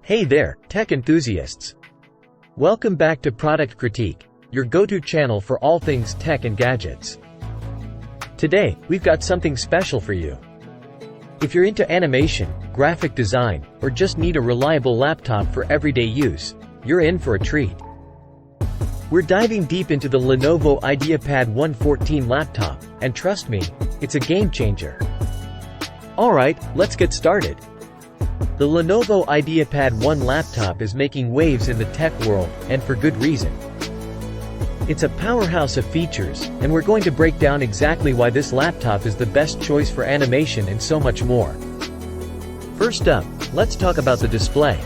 Hey there, tech enthusiasts! Welcome back to Product Critique, your go-to channel for all things tech and gadgets. Today, we've got something special for you. If you're into animation, graphic design, or just need a reliable laptop for everyday use, you're in for a treat. We're diving deep into the Lenovo IdeaPad 114 laptop, and trust me, it's a game changer. Alright, let's get started. The Lenovo IdeaPad 1 laptop is making waves in the tech world, and for good reason. It's a powerhouse of features, and we're going to break down exactly why this laptop is the best choice for animation and so much more. First up, let's talk about the display.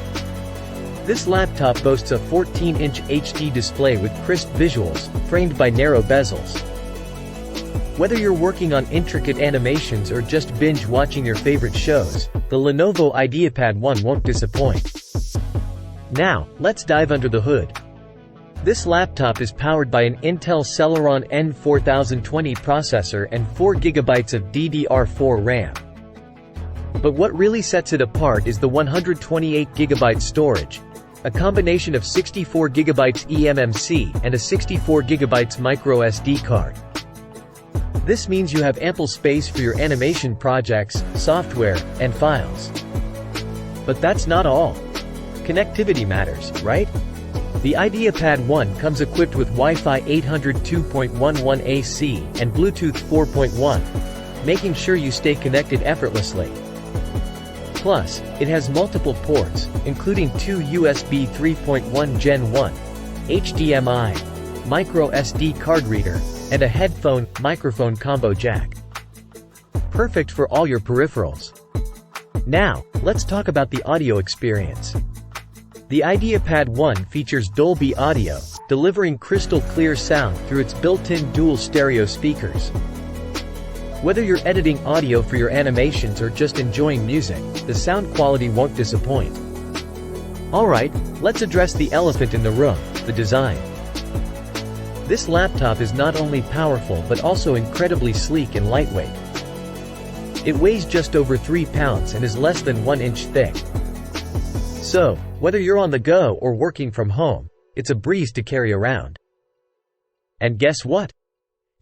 This laptop boasts a 14-inch HD display with crisp visuals, framed by narrow bezels. Whether you're working on intricate animations or just binge-watching your favorite shows, the Lenovo IdeaPad 1 won't disappoint. Now, let's dive under the hood. This laptop is powered by an Intel Celeron N4020 processor and 4GB of DDR4 RAM. But what really sets it apart is the 128GB storage, a combination of 64GB eMMC and a 64GB microSD card. This means you have ample space for your animation projects, software, and files. But that's not all. Connectivity matters, right? The IdeaPad 1 comes equipped with Wi-Fi 802.11 AC and Bluetooth 4.1, making sure you stay connected effortlessly. Plus, it has multiple ports, including two USB 3.1 Gen 1, HDMI, micro SD card reader, and a headphone-microphone combo jack. Perfect for all your peripherals. Now, let's talk about the audio experience. The IdeaPad 1 features Dolby Audio, delivering crystal-clear sound through its built-in dual stereo speakers. Whether you're editing audio for your animations or just enjoying music, the sound quality won't disappoint. Alright, let's address the elephant in the room, the design. This laptop is not only powerful but also incredibly sleek and lightweight. It weighs just over 3 pounds and is less than 1 inch thick. So, whether you're on the go or working from home, it's a breeze to carry around. And guess what?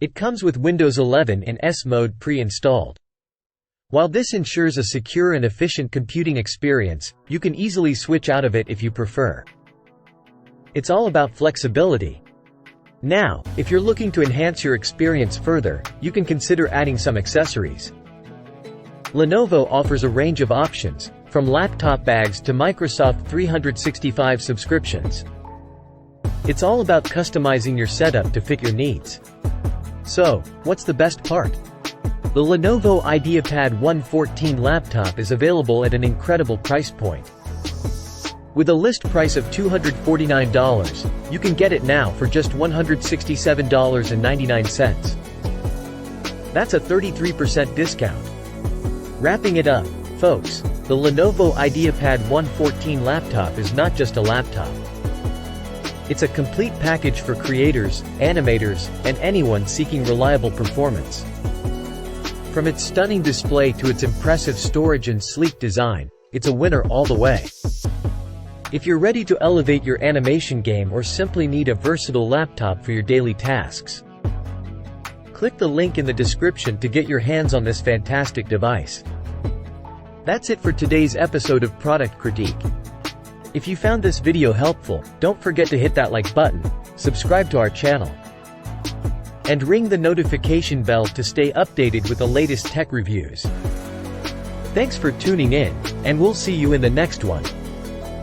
It comes with Windows 11 in S mode pre-installed. While this ensures a secure and efficient computing experience, you can easily switch out of it if you prefer. It's all about flexibility. Now, if you're looking to enhance your experience further, you can consider adding some accessories. Lenovo offers a range of options, from laptop bags to Microsoft 365 subscriptions. It's all about customizing your setup to fit your needs. So, what's the best part? The Lenovo IdeaPad 114 laptop is available at an incredible price point. With a list price of $249, you can get it now for just $167.99. That's a 33% discount. Wrapping it up, folks, the Lenovo IdeaPad 114 laptop is not just a laptop. It's a complete package for creators, animators, and anyone seeking reliable performance. From its stunning display to its impressive storage and sleek design, it's a winner all the way. If you're ready to elevate your animation game or simply need a versatile laptop for your daily tasks, click the link in the description to get your hands on this fantastic device. That's it for today's episode of Product Critique. If you found this video helpful, don't forget to hit that like button, subscribe to our channel, and ring the notification bell to stay updated with the latest tech reviews. Thanks for tuning in, and we'll see you in the next one.